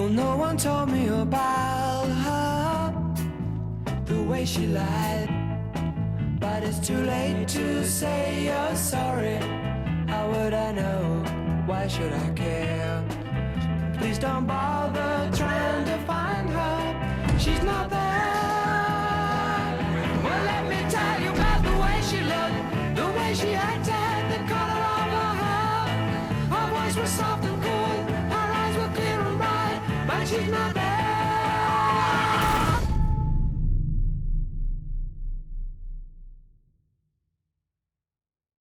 Well, no one told me about her, the way she lied. But it's too late to say you're sorry. How would I know? Why should I care? Please don't bother trying to find her. She's not there. Well, let me tell you about the way she looked, the way she acted, the color of her hair. Her voice was soft and cool, her eyes were clear and bright, but she's not